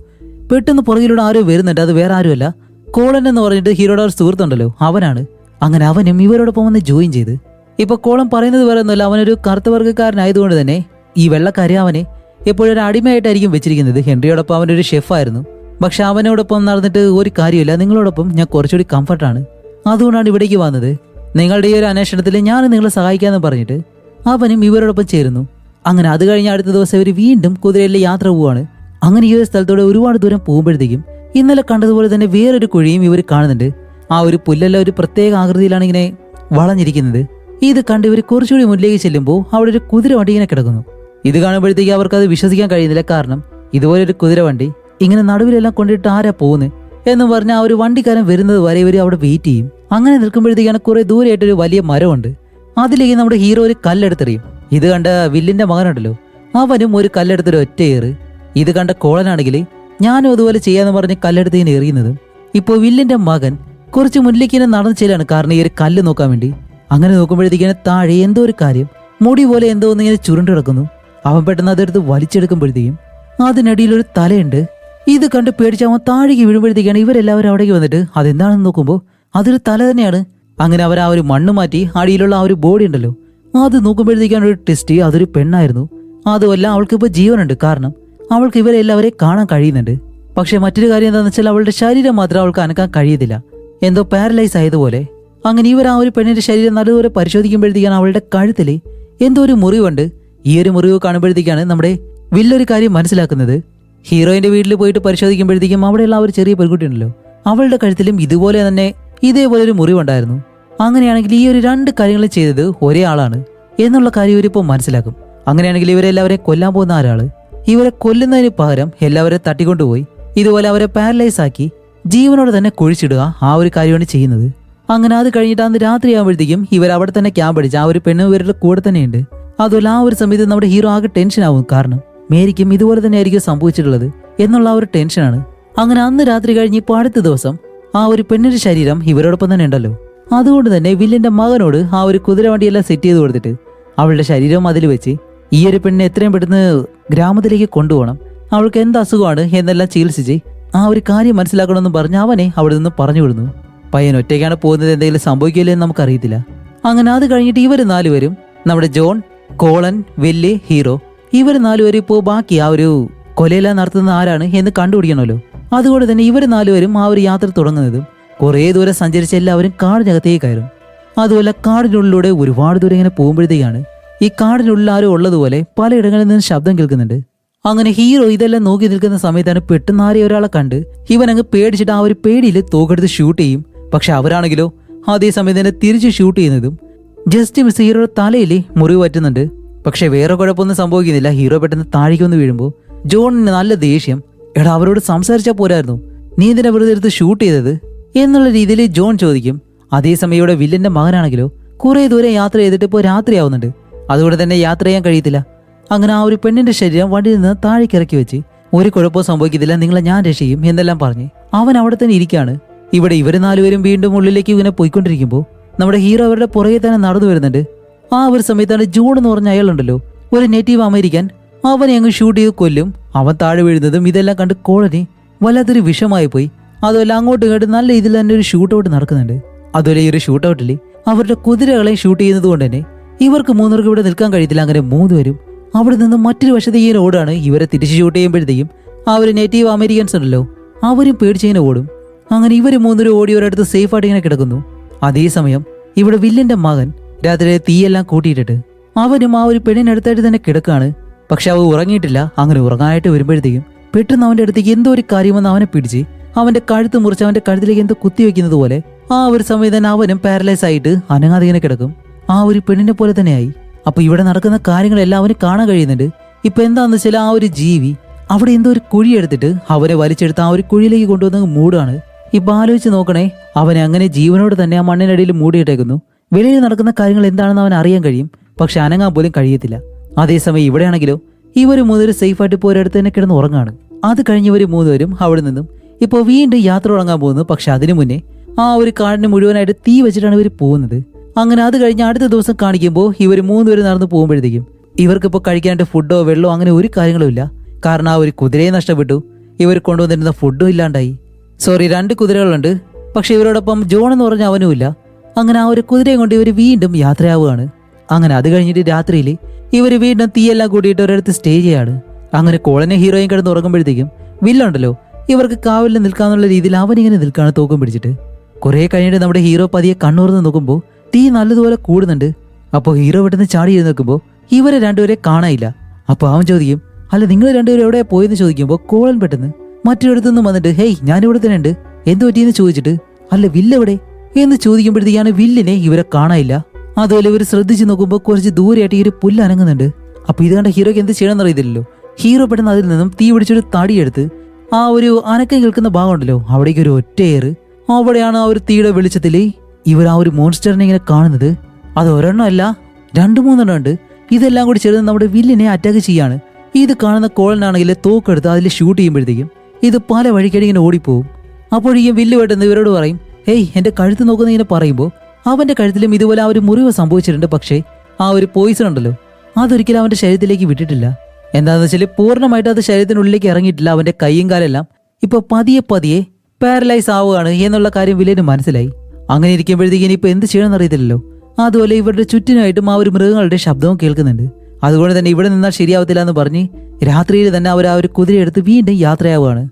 പെട്ടെന്ന് പുറകിലൂടെ ആരോ വരുന്നുണ്ട്. അത് വേറെ ആരുമല്ല കോളൻ എന്ന് പറഞ്ഞിട്ട് ഹീറോയുടെ ഒരു സുഹൃത്തുണ്ടല്ലോ അവനാണ്. അങ്ങനെ അവനും ഇവരോടൊപ്പം വന്ന് ജോയിൻ ചെയ്ത് ഇപ്പൊ കോളം പറയുന്നത് വേറെ ഒന്നുമല്ല, അവനൊരു കറുത്ത വർഗ്ഗക്കാരനായതുകൊണ്ട് തന്നെ ഈ വെള്ളക്കാരെ അവനെ എപ്പോഴും ഒരു അടിമയായിട്ടായിരിക്കും വെച്ചിരിക്കുന്നത്. ഹെൻറിയോടൊപ്പം അവനൊരു ഷെഫായിരുന്നു. പക്ഷെ അവനോടൊപ്പം നടന്നിട്ട് ഒരു കാര്യമില്ല, നിങ്ങളോടൊപ്പം ഞാൻ കുറച്ചുകൂടി കംഫർട്ടാണ്, അതുകൊണ്ടാണ് ഇവിടേക്ക് വന്നത്, നിങ്ങളുടെ ഈ ഒരു അന്വേഷണത്തിൽ ഞാൻ നിങ്ങളെ സഹായിക്കാമെന്ന് പറഞ്ഞിട്ട് അവനും ഇവരോടൊപ്പം ചേരുന്നു. അങ്ങനെ അത് കഴിഞ്ഞ് അടുത്ത ദിവസം ഇവർ വീണ്ടും കുതിരയിൽ യാത്ര പോവാണ്. അങ്ങനെ ഈ ഒരു സ്ഥലത്തോടെ ഒരുപാട് ദൂരം പോകുമ്പോഴത്തേക്കും ഇന്നലെ കണ്ടതുപോലെ തന്നെ വേറൊരു കുഴിയും ഇവർ കാണുന്നുണ്ട്. ആ ഒരു പുല്ലെല്ലാം ഒരു പ്രത്യേക ആകൃതിയിലാണ് ഇങ്ങനെ വളഞ്ഞിരിക്കുന്നത്. ഇത് കണ്ട് ഇവർ കുറച്ചുകൂടി മുന്നിലേക്ക് ചെല്ലുമ്പോൾ അവിടെ ഒരു കുതിര വണ്ടി ഇങ്ങനെ കിടക്കുന്നു. ഇത് കാണുമ്പോഴത്തേക്ക് അവർക്ക് അത് വിശ്വസിക്കാൻ കഴിയുന്നില്ല. കാരണം ഇതുപോലെ ഒരു കുതിര വണ്ടി ഇങ്ങനെ നടുവിലെല്ലാം കൊണ്ടിട്ട് ആരാ പോകുന്നത് എന്ന് പറഞ്ഞാൽ ആ ഒരു വണ്ടിക്കാരൻ വരുന്നത് വരെ ഇവർ അവിടെ വെയിറ്റ് ചെയ്യും. അങ്ങനെ നിൽക്കുമ്പോഴത്തേക്കാണ് കുറെ ദൂരെയായിട്ടൊരു വലിയ മരമുണ്ട്. അതിലേക്ക് നമ്മുടെ ഹീറോ ഒരു കല്ലെടുത്തെറിയും. ഇത് കണ്ട വില്ലിന്റെ മകനുണ്ടല്ലോ അവനും ഒരു കല്ലെടുത്തൊരു ഒറ്റയേറ്. ഇത് കണ്ട കോളനാണെങ്കിൽ ഞാനും അതുപോലെ ചെയ്യാന്ന് പറഞ്ഞ് കല്ലെടുത്ത് ഇങ്ങനെ എറിയുന്നതും ഇപ്പോൾ വില്ലിന്റെ മകൻ കുറച്ച് മുന്നിലേക്ക് ഇങ്ങനെ നടന്നു ചെല്ലാണ്, കാരണം ഈ ഒരു കല്ല് നോക്കാൻ വേണ്ടി. അങ്ങനെ നോക്കുമ്പോഴത്തേക്കാണ് താഴെ എന്തോ ഒരു കാര്യം മുടി പോലെ എന്തോ ഒന്ന് ഇങ്ങനെ ചുരുണ്ട് കിടക്കുന്നു. അവൻ പെട്ടെന്ന് അതെടുത്ത് വലിച്ചെടുക്കുമ്പോഴത്തേക്കും അതിനടിയിൽ ഒരു തലയുണ്ട്. ഇത് കണ്ട് പേടിച്ച് അവൻ താഴേക്ക് വീഴുമ്പോഴത്തേക്കാണ് ഇവരെല്ലാവരും അവിടേക്ക് വന്നിട്ട് അതെന്താണെന്ന് നോക്കുമ്പോൾ അതൊരു തല തന്നെയാണ്. അങ്ങനെ അവർ ആ ഒരു മണ്ണ് മാറ്റി അടിയിലുള്ള ആ ഒരു ബോഡി ഉണ്ടല്ലോ അത് നോക്കുമ്പോഴത്തേക്കാണ് ഒരു ടെസ്റ്റ്, അതൊരു പെണ്ണായിരുന്നു. അതുമല്ല, അവൾക്കിപ്പോൾ ജീവനുണ്ട്. കാരണം അവൾക്ക് ഇവരെല്ലാവരെയും കാണാൻ കഴിയുന്നുണ്ട്. പക്ഷെ മറ്റൊരു കാര്യം എന്താണെന്ന് വെച്ചാൽ അവളുടെ ശരീരം മാത്രം അവൾക്ക് അനക്കാൻ കഴിയത്തില്ല, എന്തോ പാരലൈസ് ആയതുപോലെ. അങ്ങനെ ഇവർ ആ ഒരു പെണ്ണിന്റെ ശരീരം നല്ലതുപോലെ പരിശോധിക്കുമ്പോഴത്തേക്കാണ് അവളുടെ കഴുത്തിൽ എന്തോ ഒരു മുറിവുണ്ട്. ഈ ഒരു മുറിവ് കാണുമ്പോഴത്തേക്കാണ് നമ്മുടെ വില്ലൊരു കാര്യം മനസ്സിലാക്കുന്നത്. ഹീറോയിന്റെ വീട്ടിൽ പോയിട്ട് പരിശോധിക്കുമ്പോഴത്തേക്കും അവിടെയുള്ള ആ ഒരു ചെറിയ പെൺകുട്ടി ഉണ്ടല്ലോ, അവളുടെ കഴുത്തിലും ഇതുപോലെ തന്നെ ഇതേപോലെ ഒരു മുറിവുണ്ടായിരുന്നു. അങ്ങനെയാണെങ്കിൽ ഈ ഒരു 2 കാര്യങ്ങളും ചെയ്തത് ഒരേ ആളാണ് എന്നുള്ള കാര്യം ഇവരിപ്പോൾ മനസ്സിലാക്കും. അങ്ങനെയാണെങ്കിൽ ഇവരെല്ലാവരെയും കൊല്ലാൻ പോകുന്ന ആരാള്? ഇവരെ കൊല്ലുന്നതിന് പകരം എല്ലാവരെയും തട്ടിക്കൊണ്ടുപോയി ഇതുപോലെ അവരെ പാരലൈസ് ആക്കി ജീവനോട് തന്നെ കുഴിച്ചിടുക, ആ ഒരു കാര്യമാണ് ചെയ്യുന്നത്. അങ്ങനെ അത് കഴിഞ്ഞിട്ട് അന്ന് രാത്രിയാകുമ്പോഴത്തേക്കും ഇവർ അവിടെ തന്നെ ക്യാമ്പ് അടിച്ച് ആ ഒരു പെണ്ണ് ഇവരുടെ കൂടെ തന്നെയുണ്ട്. അതുപോലെ ആ ഒരു സമയത്ത് നമ്മുടെ ഹീറോ ആകെ ടെൻഷൻ ആവും. കാരണം മേരിക്കും ഇതുപോലെ തന്നെ ആയിരിക്കും സംഭവിച്ചിട്ടുള്ളത് എന്നുള്ള ആ ഒരു ടെൻഷനാണ്. അങ്ങനെ അന്ന് രാത്രി കഴിഞ്ഞ് ഇപ്പോൾ അടുത്ത ദിവസം ആ ഒരു പെണ്ണിന്റെ ശരീരം ഇവരോടൊപ്പം തന്നെ ഉണ്ടല്ലോ. അതുകൊണ്ട് തന്നെ വില്ലിന്റെ മകനോട് ആ ഒരു കുതിരവണ്ടിയെല്ലാം സെറ്റ് ചെയ്ത് കൊടുത്തിട്ട് അവളുടെ ശരീരം അതിൽ വെച്ച് ഈ ഒരു പെണ്ണിനെ എത്രയും പെട്ടെന്ന് ഗ്രാമത്തിലേക്ക് കൊണ്ടുപോകണം, അവൾക്ക് എന്ത് അസുഖമാണ് എന്നെല്ലാം ചികിത്സിച്ച് ആ ഒരു കാര്യം മനസ്സിലാക്കണമെന്ന് പറഞ്ഞ് അവനെ അവിടെ നിന്ന് പറഞ്ഞു വിടുന്നു. പയ്യൻ ഒറ്റയ്ക്കാണ് പോകുന്നത്, എന്തെങ്കിലും സംഭവിക്കില്ലേ എന്ന് നമുക്കറിയത്തില്ല. അങ്ങനെ അത് കഴിഞ്ഞിട്ട് ഇവർ 4 പേരും, നമ്മുടെ ജോൺ, കോളൻ, വെല്ലി, ഹീറോ, ഇവർ 4 പേരും ഇപ്പോൾ ബാക്കി ആ ഒരു കൊലയെല്ലാം നടത്തുന്ന ആരാണ് എന്ന് കണ്ടുപിടിക്കണമല്ലോ. അതുകൊണ്ട് തന്നെ ഇവർ 4 പേരും ആ ഒരു യാത്ര തുടങ്ങുന്നതും കുറേ ദൂരം സഞ്ചരിച്ച് എല്ലാവരും കാടിനകത്തേക്ക് കയറും. അതുപോലെ കാടിനുള്ളിലൂടെ ഒരുപാട് ദൂരം ഇങ്ങനെ പോകുമ്പോഴത്തേക്കാണ് ഈ കാടിനുള്ളിൽ ആരും ഉള്ളതുപോലെ പലയിടങ്ങളിൽ നിന്ന് ശബ്ദം കേൾക്കുന്നുണ്ട്. അങ്ങനെ ഹീറോ ഇതെല്ലാം നോക്കി നിൽക്കുന്ന സമയത്താണ് പെട്ടെന്ന് ആരെയും ഒരാളെ കണ്ട് ഇവൻ അങ്ങ് പേടിച്ചിട്ട് ആ ഒരു പേടിയിൽ തോക്കെടുത്ത് ഷൂട്ട് ചെയ്യും. പക്ഷെ അവരാണെങ്കിലോ അതേസമയം തന്നെ തിരിച്ച് ഷൂട്ട് ചെയ്യുന്നതും ജസ്റ്റ് മിസ് ഹീറോയുടെ തലയിൽ മുറിവ് പറ്റുന്നുണ്ട്. പക്ഷെ വേറെ കുഴപ്പമൊന്നും സംഭവിക്കുന്നില്ല. ഹീറോ പെട്ടെന്ന് താഴേക്കൊന്ന് വീഴുമ്പോൾ ജോണിന് നല്ല ദേഷ്യം. എടാ, അവരോട് സംസാരിച്ചാൽ പോരായിരുന്നു, നീ എന്തിനാ വെറുതെ എടുത്ത് ഷൂട്ട് ചെയ്തത് എന്നുള്ള രീതിയിൽ ജോൺ ചോദിക്കും. അതേസമയം ഇവിടെ വില്ലന്റെ മകനാണെങ്കിലോ കുറെ ദൂരം യാത്ര ചെയ്തിട്ട് ഇപ്പോൾ രാത്രിയാവുന്നുണ്ട്. അതുകൊണ്ട് തന്നെ യാത്ര ചെയ്യാൻ കഴിയത്തില്ല. അങ്ങനെ ആ ഒരു പെണ്ണിന്റെ ശരീരം വണ്ടിയിൽ നിന്ന് താഴേക്ക് ഇറക്കി വെച്ച് ഒരു കുഴപ്പവും സംഭവിക്കത്തില്ല, നിങ്ങളെ ഞാൻ രക്ഷിക്കും എന്നെല്ലാം പറഞ്ഞ് അവൻ അവിടെ തന്നെ ഇരിക്കുകയാണ്. ഇവിടെ ഇവർ 4 പേരും വീണ്ടും ഉള്ളിലേക്ക് ഇങ്ങനെ പോയിക്കൊണ്ടിരിക്കുമ്പോൾ നമ്മുടെ ഹീറോ അവരുടെ പുറകെ തന്നെ നടന്നു വരുന്നുണ്ട്. ആ ഒരു സമയത്താണ് ജോൺ എന്ന് പറഞ്ഞ അയാളുണ്ടല്ലോ, ഒരു നേറ്റീവ് അമേരിക്കൻ, അവനെ അങ്ങ് ഷൂട്ട് ചെയ്ത് കൊല്ലും. അവൻ താഴെ വീഴുന്നതും ഇതെല്ലാം കണ്ട് കോളനി വല്ലാത്തൊരു വിഷമായി പോയി. അതുപോലെ അങ്ങോട്ടും ഇങ്ങോട്ടും നല്ല ഇതിൽ തന്നെ ഒരു ഷൂട്ട് ഔട്ട് നടക്കുന്നുണ്ട്. അതുപോലെ ഈ ഒരു ഷൂട്ട് ഔട്ടിൽ അവരുടെ കുതിരകളെ ഷൂട്ട് ചെയ്യുന്നത് കൊണ്ട് തന്നെ ഇവർക്ക് 3 പേർക്ക് ഇവിടെ നിൽക്കാൻ കഴിയത്തില്ല. അങ്ങനെ 3 പേരും അവിടെ നിന്ന് മറ്റൊരു വശത്തേക്ക് ഇങ്ങനെ ഓടാണ്. ഇവരെ തിരിച്ച് ഷൂട്ട് ചെയ്യുമ്പോഴത്തേക്കും ആ ഒരു നേറ്റീവ് അമേരിക്കൻസ് ഉണ്ടല്ലോ, അവരും പേടിച്ചിങ്ങനെ ഓടും. അങ്ങനെ ഇവർ 3 പേരും ഓടി ഒരിടത്ത് സേഫ് ആയിട്ട് ഇങ്ങനെ കിടക്കുന്നു. അതേസമയം ഇവിടെ വില്ലിന്റെ മകൻ രാത്രി തീയെല്ലാം കൂട്ടിയിട്ടിട്ട് അവനും ആ ഒരു പെണ്ണിനടുത്തായിട്ട് തന്നെ കിടക്കാണ്. പക്ഷെ അവ ഉറങ്ങിയിട്ടില്ല. അങ്ങനെ ഉറങ്ങാനായിട്ട് വരുമ്പോഴത്തേക്കും പെട്ടെന്ന് അവന്റെ അടുത്തേക്ക് എന്തോ ഒരു കാര്യമെന്ന് അവനെ പിടിച്ച് അവന്റെ കഴുത്ത് മുറിച്ച് അവന്റെ കഴുത്തിലേക്ക് എന്തോ കുത്തിവെക്കുന്നത് പോലെ ആ ഒരു സമയം തന്നെ അവനും പാരലൈസ് ആയിട്ട് അനങ്ങാതെ ഇങ്ങനെ കിടക്കും. ആ ഒരു പെണ്ണിനെ പോലെ തന്നെയായി. അപ്പൊ ഇവിടെ നടക്കുന്ന കാര്യങ്ങളെല്ലാം അവന് കാണാൻ കഴിയുന്നുണ്ട്. ഇപ്പൊ എന്താന്ന് വെച്ചാൽ ആ ഒരു ജീവി അവിടെ എന്തോ ഒരു കുഴി എടുത്തിട്ട് അവനെ വലിച്ചെടുത്ത് ആ ഒരു കുഴിയിലേക്ക് കൊണ്ടുവന്ന് മൂടാണ്. ഇപ്പൊ ആലോചിച്ച് നോക്കണേ, അവനെ അങ്ങനെ ജീവനോട് തന്നെ ആ മണ്ണിനടിയിൽ മൂടിയിട്ടേക്കുന്നു. വെളിയിൽ നടക്കുന്ന കാര്യങ്ങൾ എന്താണെന്ന് അവൻ അറിയാൻ കഴിയും, പക്ഷെ അനങ്ങാൻ പോലും കഴിയത്തില്ല. അതേസമയം ഇവിടെയാണെങ്കിലോ ഇവർ 3 പേരും സേഫായിട്ട് ഇപ്പോൾ ഒരിടത്ത് തന്നെ കിടന്ന് ഉറങ്ങാണ്. അത് കഴിഞ്ഞ് ഇവർ 3 പേരും അവിടെ നിന്നും ഇപ്പോൾ വീണ്ടും യാത്ര തുടങ്ങാൻ പോകുന്നു. പക്ഷെ അതിനു മുന്നേ ആ ഒരു കാടിന് മുഴുവനായിട്ട് തീ വെച്ചിട്ടാണ് ഇവർ പോകുന്നത്. അങ്ങനെ അത് കഴിഞ്ഞ് അടുത്ത ദിവസം കാണിക്കുമ്പോൾ ഇവർ 3 പേര് നടന്ന് പോകുമ്പോഴത്തേക്കും ഇവർക്കിപ്പോൾ കഴിക്കാനായിട്ട് ഫുഡോ വെള്ളമോ അങ്ങനെ ഒരു കാര്യങ്ങളും ഇല്ല. കാരണം ആ ഒരു കുതിരയെ നഷ്ടപ്പെട്ടു, ഇവർ കൊണ്ടുവന്നിരുന്ന ഫുഡും ഇല്ലാണ്ടായി. 2 കുതിരകളുണ്ട്, പക്ഷെ ഇവരോടൊപ്പം ജോൺ എന്ന് പറഞ്ഞ അവനുമില്ല. അങ്ങനെ ആ ഒരു കുതിരയെ കൊണ്ട് ഇവർ വീണ്ടും യാത്രയാവുകയാണ്. അങ്ങനെ അത് കഴിഞ്ഞിട്ട് രാത്രിയിൽ ഇവർ വീണ്ടും തീയെല്ലാം കൂടിയിട്ട് ഒരിടത്ത് സ്റ്റേ ചെയ്യാണ്. അങ്ങനെ കോളനെ ഹീറോയും കിടന്ന് ഉറങ്ങുമ്പോഴത്തേക്കും വില്ലുണ്ടല്ലോ ഇവർക്ക് കാവലിൽ നിൽക്കാന്നുള്ള രീതിയിൽ അവനിങ്ങനെ നിൽക്കാണ് തോക്കും പിടിച്ചിട്ട്. കുറെ കഴിഞ്ഞിട്ട് നമ്മുടെ ഹീറോ പതിയെ കണ്ണൂർന്ന് നോക്കുമ്പോൾ തീ നല്ലതുപോലെ കൂടുന്നുണ്ട്. അപ്പോൾ ഹീറോ പെട്ടെന്ന് ചാടി നോക്കുമ്പോൾ ഇവരെ 2 പേരെ കാണാനില്ല. അപ്പോൾ അവൻ ചോദിക്കും, അല്ല നിങ്ങൾ 2 പേരും എവിടെ പോയെന്ന് ചോദിക്കുമ്പോൾ കോളൻ പെട്ടെന്ന് മറ്റൊരിടത്തുനിന്ന് വന്നിട്ട് ഹേയ് ഞാനിവിടെ തന്നെ ഉണ്ട്, എന്ത് പറ്റിയെന്ന് ചോദിച്ചിട്ട് അല്ല വില്ലെവിടെ എന്ന് ചോദിക്കുമ്പോഴത്തേക്കാണ് വില്ലിനെ ഇവരെ കാണാനില്ല. അതുപോലെ ഇവർ ശ്രദ്ധിച്ച് നോക്കുമ്പോൾ കുറച്ച് ദൂരെയായിട്ട് ഈ ഒരു പുല്ല് അനങ്ങുന്നുണ്ട്. അപ്പൊ ഇത് കണ്ട ഹീറോയ്ക്ക് എന്ത് ചെയ്യണമെന്ന് അറിയത്തില്ലല്ലോ. ഹീറോ പെട്ടെന്ന് അതിൽ നിന്നും തീ പിടിച്ചൊരു തടിയെടുത്ത് ആ ഒരു അനക്കം കേൾക്കുന്ന ഭാഗം ഉണ്ടല്ലോ അവിടേക്ക് ഒരു ഒറ്റയേറ്. അവിടെയാണ് ആ ഒരു തീയുടെ വെളിച്ചത്തിൽ ഇവർ ആ ഒരു മോൺസ്റ്ററിനെ ഇങ്ങനെ കാണുന്നത്. അത് ഒരെണ്ണമല്ല 2-3 ഉണ്ട്. ഇതെല്ലാം കൂടി ചേർന്ന് നമ്മുടെ വില്ലിനെ അറ്റാക്ക് ചെയ്യാണ്. ഇത് കാണുന്ന കോളനാണെങ്കിൽ തോക്കെടുത്ത് അതിൽ ഷൂട്ട് ചെയ്യുമ്പോഴത്തേക്കും ഇത് പല വഴിക്കടി ഇങ്ങനെ ഓടിപ്പോവും. അപ്പോഴേക്കും വില്ല് പെട്ടെന്ന് ഇവരോട് പറയും, ഹേയ് എന്റെ കഴുത്ത് നോക്കുന്ന ഇങ്ങനെ പറയുമ്പോൾ അവന്റെ കഴുത്തിലും ഇതുപോലെ ആ ഒരു മുറിവ് സംഭവിച്ചിട്ടുണ്ട്. പക്ഷേ ആ ഒരു പോയിസൺ ഉണ്ടല്ലോ അതൊരിക്കലും അവന്റെ ശരീരത്തിലേക്ക് വിട്ടിട്ടില്ല. എന്താണെന്ന് വെച്ചാൽ പൂർണ്ണമായിട്ട് അത് ശരീരത്തിനുള്ളിലേക്ക് ഇറങ്ങിയിട്ടില്ല. അവന്റെ കൈയും കാലെല്ലാം ഇപ്പൊ പതിയെ പതിയെ പാരലൈസ് ആവുകയാണ് എന്നുള്ള കാര്യം വില്ലിന് മനസ്സിലായി. അങ്ങനെ ഇരിക്കുമ്പോഴത്തേക്കും ഇനിയിപ്പോൾ എന്ത് ചെയ്യണമെന്ന് അറിയത്തില്ലല്ലോ. അതുപോലെ ഇവരുടെ ചുറ്റിനായിട്ടും ആ ഒരു മൃഗങ്ങളുടെ ശബ്ദവും കേൾക്കുന്നുണ്ട്. അതുകൊണ്ട് തന്നെ ഇവിടെ നിന്നാൽ ശരിയാവത്തില്ല എന്ന് പറഞ്ഞ് രാത്രിയിൽ തന്നെ അവർ ആ ഒരു കുതിരയെടുത്ത് വീണ്ടും യാത്രയാവുകയാണ്.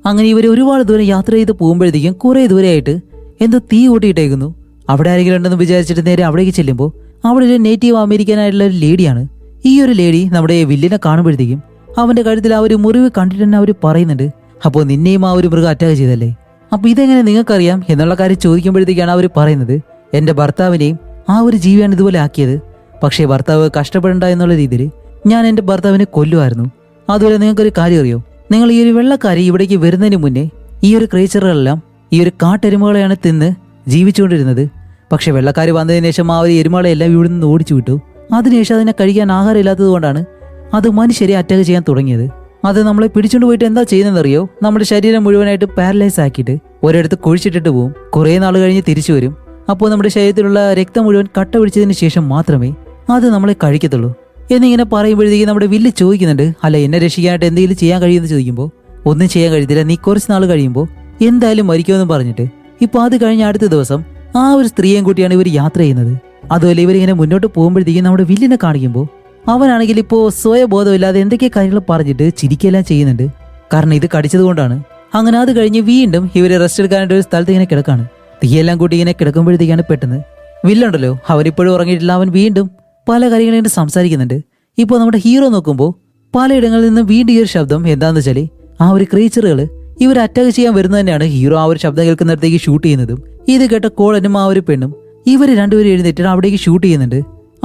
അങ്ങനെ ഇവർ ഒരുപാട് ദൂരം യാത്ര ചെയ്ത് പോകുമ്പോഴത്തേക്കും കുറെ ദൂരെയായിട്ട് എന്തോ തീ കൂട്ടിയിട്ടേക്കുന്നു. അവിടെ ആരെങ്കിലും ഉണ്ടെന്ന് വിചാരിച്ചിട്ട് നേരെ അവിടേക്ക് ചെല്ലുമ്പോൾ അവിടെ ഒരു നേറ്റീവ് അമേരിക്കനായിട്ടുള്ള ഒരു ലേഡിയാണ്. ഈ ഒരു ലേഡി നമ്മുടെ വില്ലിനെ കാണുമ്പോഴത്തേക്കും അവന്റെ കഴുത്തിൽ ആ ഒരു മുറിവ് കണ്ടിട്ട് തന്നെ അവർ പറയുന്നുണ്ട്, അപ്പോൾ നിന്നെയും ആ ഒരു മൃഗം അറ്റാക്ക് ചെയ്തല്ലേ, അപ്പൊ ഇതെങ്ങനെ നിങ്ങൾക്കറിയാം എന്നുള്ള കാര്യം ചോദിക്കുമ്പോഴത്തേക്കാണ് അവർ പറയുന്നത്, എന്റെ ഭർത്താവിനെയും ആ ഒരു ജീവിയാണ് ഇതുപോലെ ആക്കിയത്. പക്ഷേ ഭർത്താവ് കഷ്ടപ്പെടണ്ട എന്നുള്ള രീതിയിൽ ഞാൻ എന്റെ ഭർത്താവിനെ കൊല്ലുമായിരുന്നു. അതുപോലെ നിങ്ങൾക്കൊരു കാര്യം അറിയോ, നിങ്ങൾ ഈ ഒരു വെള്ളക്കാരി ഇവിടേക്ക് വരുന്നതിന് മുന്നേ ഈ ഒരു ക്രീച്ചറുകളെല്ലാം ഈ ഒരു കാട്ടെരുമകളെയാണ് തിന്ന് ജീവിച്ചുകൊണ്ടിരുന്നത്. പക്ഷെ വെള്ളക്കാർ വന്നതിന് ശേഷം ആ ഒരു എരുമകളെല്ലാം ഇവിടെ നിന്ന് ഓടിച്ചു വിട്ടു. അതിനുശേഷം അതിനെ കഴിക്കാൻ ആഹാരം ഇല്ലാത്തത് കൊണ്ടാണ് അത് മനുഷ്യരെ അറ്റാക്ക് ചെയ്യാൻ തുടങ്ങിയത്. അത് നമ്മളെ പിടിച്ചുകൊണ്ട് പോയിട്ട് എന്താ ചെയ്യുന്നതെന്നറിയോ, നമ്മുടെ ശരീരം മുഴുവനായിട്ട് പാരലൈസ് ആക്കിയിട്ട് ഒരിടത്ത് കുഴിച്ചിട്ടിട്ട് പോവും. കുറേ നാൾ കഴിഞ്ഞ് തിരിച്ചു വരും. അപ്പോൾ നമ്മുടെ ശരീരത്തിലുള്ള രക്തം മുഴുവൻ കട്ട പിടിച്ചതിന് ശേഷം മാത്രമേ അത് നമ്മളെ കഴിക്കത്തുള്ളൂ എന്നിങ്ങനെ പറയുമ്പോഴത്തേക്ക് നമ്മുടെ വില്ല് ചോദിക്കുന്നുണ്ട്, അല്ല എന്നെ രക്ഷിക്കാനായിട്ട് എന്തെങ്കിലും ചെയ്യാൻ കഴിയുമെന്ന് ചോദിക്കുമ്പോൾ ഒന്നും ചെയ്യാൻ കഴിയത്തില്ല, നീ കുറച്ച് നാൾ കഴിയുമ്പോൾ എന്തായാലും മരിക്കുമെന്നും പറഞ്ഞിട്ട് ഇപ്പൊ അത് കഴിഞ്ഞ അടുത്ത ദിവസം ആ ഒരു സ്ത്രീയെയും കൂട്ടിയാണ് ഇവർ യാത്ര ചെയ്യുന്നത്. അതുപോലെ ഇവരിങ്ങനെ മുന്നോട്ട് പോകുമ്പോഴത്തേക്കും നമ്മുടെ വില്ലിനെ കാണിക്കുമ്പോൾ അവനാണെങ്കിൽ ഇപ്പോൾ സ്വയബോധമില്ലാതെ എന്തൊക്കെ കാര്യങ്ങൾ പറഞ്ഞിട്ട് ചിരിക്കെല്ലാം ചെയ്യുന്നുണ്ട്. കാരണം ഇത് കടിച്ചത് കൊണ്ടാണ്. അങ്ങനെ അത് കഴിഞ്ഞ് വീണ്ടും ഇവര് റെസ്റ്റ് എടുക്കാനായിട്ട് ഒരു സ്ഥലത്ത് ഇങ്ങനെ കിടക്കാണ്. തീയെല്ലാം കൂട്ടി ഇങ്ങനെ കിടക്കുമ്പോഴത്തേക്കാണ് പെട്ടെന്ന് വില്ലുണ്ടല്ലോ അവനിപ്പോഴും ഉറങ്ങിയിട്ടില്ല. അവൻ വീണ്ടും പല കാര്യങ്ങളും സംസാരിക്കുന്നുണ്ട്. ഇപ്പോൾ നമ്മുടെ ഹീറോ നോക്കുമ്പോൾ പലയിടങ്ങളിൽ നിന്ന് വീണ്ടും ഈ ഒരു ശബ്ദം എന്താണെന്ന് വെച്ചാൽ ആ ഒരു ക്രീച്ചറുകൾ ഇവർ അറ്റാക്ക് ചെയ്യാൻ വരുന്നത് തന്നെയാണ്. ഹീറോ ആ ഒരു ശബ്ദം കേൾക്കുന്നിടത്തേക്ക് ഷൂട്ട് ചെയ്യുന്നതും ഇത് കേട്ട കോളനും ആ ഒരു പെണ്ണും ഇവർ രണ്ടുപേരും എഴുന്നേറ്റിട്ട് അവിടേക്ക് ഷൂട്ട് ചെയ്യുന്നുണ്ട്.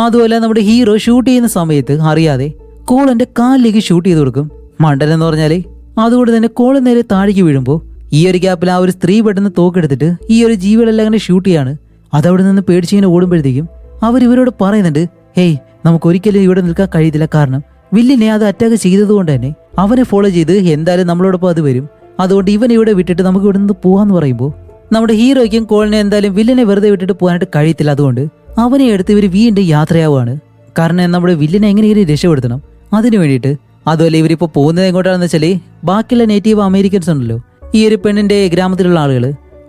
അതുപോലെ നമ്മുടെ ഹീറോ ഷൂട്ട് ചെയ്യുന്ന സമയത്ത് അറിയാതെ കോളന്റെ കാലിലേക്ക് ഷൂട്ട് ചെയ്ത് കൊടുക്കും. മണ്ടൻ എന്ന് പറഞ്ഞാല് അതുകൊണ്ട് തന്നെ കോളൻ നേരെ താഴേക്ക് വീഴുമ്പോൾ ഈ ഒരു ഗ്യാപ്പിൽ ആ ഒരു സ്ത്രീ പെട്ടെന്ന് തോക്കെടുത്തിട്ട് ഈ ഒരു ജീവികളെല്ലാം അങ്ങനെ ഷൂട്ട് ചെയ്യാണ്. അതവിടെ നിന്ന് പേടിച്ചിങ്ങനെ ഓടുമ്പോഴത്തേക്കും അവർ ഇവരോട് പറയുന്നുണ്ട്, ഹേയ് നമുക്കൊരിക്കലും ഇവിടെ നിൽക്കാൻ കഴിയത്തില്ല, കാരണം വില്ലിനെ അത് അറ്റാക്ക് ചെയ്തത് കൊണ്ട് തന്നെ അവനെ ഫോളോ ചെയ്ത് എന്തായാലും നമ്മളോടൊപ്പം അത് വരും. അതുകൊണ്ട് ഇവൻ ഇവിടെ വിട്ടിട്ട് നമുക്ക് ഇവിടെ നിന്ന് പോവാന്ന് പറയുമ്പോൾ നമ്മുടെ ഹീറോയ്ക്കും കോളിനെ എന്തായാലും വില്ലിനെ വെറുതെ വിട്ടിട്ട് പോകാനായിട്ട് കഴിയത്തില്ല. അതുകൊണ്ട് അവനെ എടുത്ത് ഇവർ വീണ്ടും യാത്രയാവുകയാണ്. കാരണം നമ്മുടെ വില്ലിനെ എങ്ങനെയെങ്കിലും രക്ഷപ്പെടുത്തണം അതിനു വേണ്ടിയിട്ട്. അതുപോലെ ഇവരിപ്പോൾ പോകുന്നത് എങ്ങോട്ടാണെന്ന് വെച്ചാൽ ബാക്കിയുള്ള നേറ്റീവ് അമേരിക്കൻസ് ഉണ്ടല്ലോ, ഈ ഒരു പെണ്ണിന്റെ ഗ്രാമത്തിലുള്ള ആളുകൾ,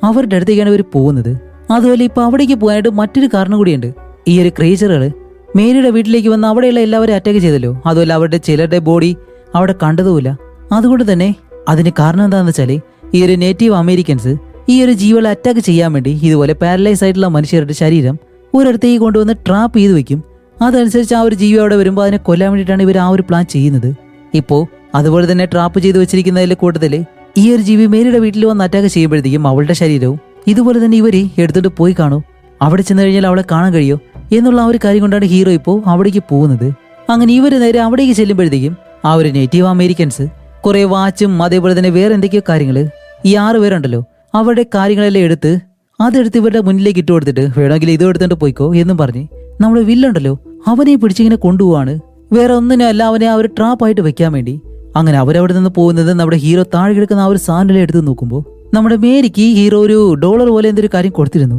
അവരുടെ അടുത്തേക്കാണ് ഇവർ പോകുന്നത്. അതുപോലെ ഇപ്പൊ അവിടേക്ക് പോകാനായിട്ട് മറ്റൊരു കാരണം കൂടിയുണ്ട്. ഈ ഒരു ക്രീച്ചറുകൾ മേരിയുടെ വീട്ടിലേക്ക് വന്ന് അവിടെയുള്ള എല്ലാവരും അറ്റാക്ക് ചെയ്തല്ലോ. അതുപോലെ അവരുടെ ചിലരുടെ ബോഡി അവിടെ കണ്ടതുമില്ല. അതുകൊണ്ട് തന്നെ അതിന് കാരണം എന്താണെന്ന് വെച്ചാൽ ഈ ഒരു നേറ്റീവ് അമേരിക്കൻസ് ഈ ഒരു ജീവികളെ അറ്റാക്ക് ചെയ്യാൻ വേണ്ടി ഇതുപോലെ പാരലൈസ് ആയിട്ടുള്ള മനുഷ്യരുടെ ശരീരം ഒരിടത്തേക്ക് കൊണ്ടുവന്ന് ട്രാപ്പ് ചെയ്ത് വെക്കും. അതനുസരിച്ച് ആ ഒരു ജീവി അവിടെ വരുമ്പോൾ അതിനെ കൊല്ലാൻ വേണ്ടിയിട്ടാണ് ഇവർ ആ ഒരു പ്ലാൻ ചെയ്യുന്നത്. ഇപ്പോൾ അതുപോലെ തന്നെ ട്രാപ്പ് ചെയ്ത് വെച്ചിരിക്കുന്നതിലെ കൂട്ടത്തിൽ ഈ ഒരു ജീവി മേരിയുടെ വീട്ടിൽ വന്ന് അറ്റാക്ക് ചെയ്യുമ്പോഴത്തേക്കും അവളുടെ ശരീരവും ഇതുപോലെ തന്നെ ഇവര് എടുത്തിട്ട് പോയി കാണും. അവിടെ ചെന്ന് കഴിഞ്ഞാൽ അവളെ കാണാൻ കഴിയോ എന്നുള്ള ആ ഒരു കാര്യം കൊണ്ടാണ് ഹീറോ ഇപ്പോൾ അവിടേക്ക് പോകുന്നത്. അങ്ങനെ ഇവര് നേരെ അവിടേക്ക് ചെല്ലുമ്പോഴത്തേക്കും ആ ഒരു നേറ്റീവ് അമേരിക്കൻസ് കുറെ വാച്ചും അതേപോലെ തന്നെ വേറെ എന്തൊക്കെയോ കാര്യങ്ങള് ഈ 6 പേരുണ്ടല്ലോ അവരുടെ കാര്യങ്ങളെല്ലാം അതെടുത്ത് ഇവരുടെ മുന്നിലേക്ക് ഇട്ട് കൊടുത്തിട്ട് വേണമെങ്കിൽ ഇത് എടുത്തിട്ട് പോയിക്കോ എന്നും പറഞ്ഞ് നമ്മുടെ വില്ലുണ്ടല്ലോ അവനെ പിടിച്ചിങ്ങനെ കൊണ്ടുപോവാണ്. വേറെ ഒന്നിനല്ല അവനെ ആ ഒരു ട്രാപ്പായിട്ട് വെക്കാൻ വേണ്ടി. അങ്ങനെ അവരവിടെ നിന്ന് പോകുന്നത് നമ്മുടെ ഹീറോ താഴെ കിടക്കുന്ന ആ ഒരു സാധനം എടുത്ത് നോക്കുമ്പോൾ നമ്മുടെ മേരിക്ക് ഹീറോ ഒരു $1 പോലെ എന്തൊരു കാര്യം കൊടുത്തിരുന്നു.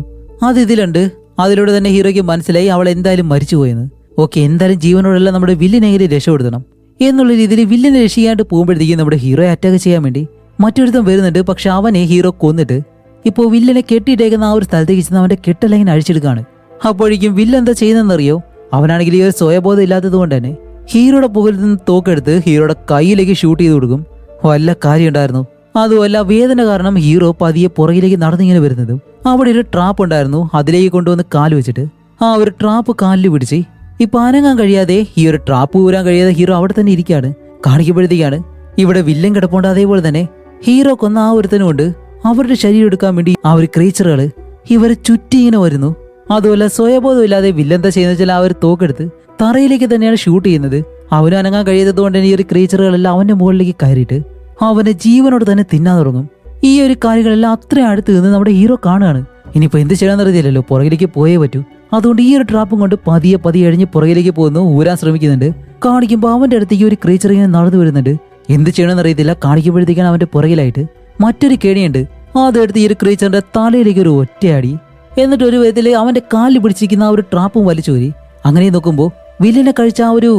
അത് ഇതിലുണ്ട്. അതിലൂടെ തന്നെ ഹീറോയ്ക്ക് മനസ്സിലായി അവൾ എന്തായാലും മരിച്ചുപോയെന്ന്. ഓക്കെ, എന്തായാലും ജീവനോടല്ല നമ്മുടെ വില്ലിനെ രക്ഷപ്പെടുത്തണം എന്നുള്ള രീതിയിൽ വില്ലിനെ രക്ഷിക്കാണ്ട് പോകുമ്പോഴത്തേക്കും നമ്മുടെ ഹീറോയെ അറ്റാക്ക് ചെയ്യാൻ വേണ്ടി മറ്റൊരുത്തം വരുന്നുണ്ട്. പക്ഷെ അവനെ ഹീറോ കൊന്നിട്ട് ഇപ്പോൾ വില്ലിനെ കെട്ടിയിട്ടേക്കുന്ന ആ ഒരു സ്ഥലത്തേക്ക് ചെന്ന് അവന്റെ കെട്ടെല്ലാം ഇങ്ങനെ അഴിച്ചെടുക്കാണ്. അപ്പോഴേക്കും വില്ല് എന്താ ചെയ്യുന്നതെന്നറിയോ, അവനാണെങ്കിൽ ഈ ഒരു സ്വയബോധം ഇല്ലാത്തത് കൊണ്ട് തന്നെ ഹീറോയുടെ പുകയിൽ നിന്ന് തോക്കെടുത്ത് ഹീറോയുടെ കയ്യിലേക്ക് ഷൂട്ട് ചെയ്ത് കൊടുക്കും. വല്ല കാര്യം ഉണ്ടായിരുന്നു. അതുമല്ല വേദന കാരണം ഹീറോ പതിയെ പുറകിലേക്ക് നടന്നിങ്ങനെ വരുന്നതും അവിടെ ഒരു ട്രാപ്പ് ഉണ്ടായിരുന്നു. അതിലേക്ക് കൊണ്ടുവന്ന് കാല് വെച്ചിട്ട് ആ ഒരു ട്രാപ്പ് കാലിൽ പിടിച്ച് ഇപ്പൊ അനങ്ങാൻ കഴിയാതെ ഈ ഒരു ട്രാപ്പ് ഊരാൻ കഴിയാതെ ഹീറോ അവിടെ തന്നെ ഇരിക്കുകയാണ്. കാണിക്കുമ്പോഴത്തേക്കാണ് ഇവിടെ വില്ലൻ കിടപ്പുണ്ട്. അതേപോലെ തന്നെ ഹീറോ കൊന്ന ആ ഒരുത്തനുകൊണ്ട് അവരുടെ ശരീരം എടുക്കാൻ വേണ്ടി ആ ഒരു ക്രീച്ചറുകൾ ഇവരെ ചുറ്റി ഇങ്ങനെ വരുന്നു. അതുപോലെ സ്വയബോധം ഇല്ലാതെ വില്ലെന്താ ചെയ്യുന്ന വെച്ചാൽ ആ ഒരു തോക്കെടുത്ത് തറയിലേക്ക് തന്നെയാണ് ഷൂട്ട് ചെയ്യുന്നത്. അവന് അനങ്ങാൻ കഴിയാത്തത് കൊണ്ട് തന്നെ ഈ ഒരു ക്രീച്ചറുകളെല്ലാം അവന്റെ മുകളിലേക്ക് കയറിയിട്ട് അവനെ ജീവനോട് തന്നെ തിന്നാൻ തുടങ്ങും. ഈ ഒരു കാര്യങ്ങളെല്ലാം അത്രയും അടുത്ത് നിന്ന് നമ്മുടെ ഹീറോ കാണുകയാണ്. ഇനിയിപ്പോ എന്ത് ചെയ്യാൻ അറിയില്ലല്ലോ, പുറകിലേക്ക് പോയേ പറ്റൂ. അതുകൊണ്ട് ഈ ഒരു ട്രാപ്പും കൊണ്ട് പതിയെ എഴിഞ്ഞ് പുറകിലേക്ക് പോകുന്നു. ഊരാൻ ശ്രമിക്കുന്നുണ്ട്. കാണിക്കുമ്പോൾ അവന്റെ അടുത്തേക്ക് ഒരു ക്രീച്ചർ ഇങ്ങനെ നടന്നു വരുന്നുണ്ട്. എന്ത് ചെയ്യണമെന്ന് അറിയത്തില്ല. കാണിക്കുമ്പോഴത്തേക്കാണ് അവന്റെ പുറകിലായിട്ട് മറ്റൊരു കേണിയുണ്ട്. അതെടുത്ത് ഈ ഒരു ക്രീച്ചറിന്റെ തലയിലേക്ക് ഒരു ഒറ്റയാടി. എന്നിട്ട് ഒരു വിധത്തിൽ അവന്റെ കാലിൽ പിടിച്ചിരിക്കുന്ന ആ ഒരു ട്രാപ്പും വലിച്ചോരി. അങ്ങനെ നോക്കുമ്പോൾ വില്ലിനെ കഴിച്ച ആ ഒരു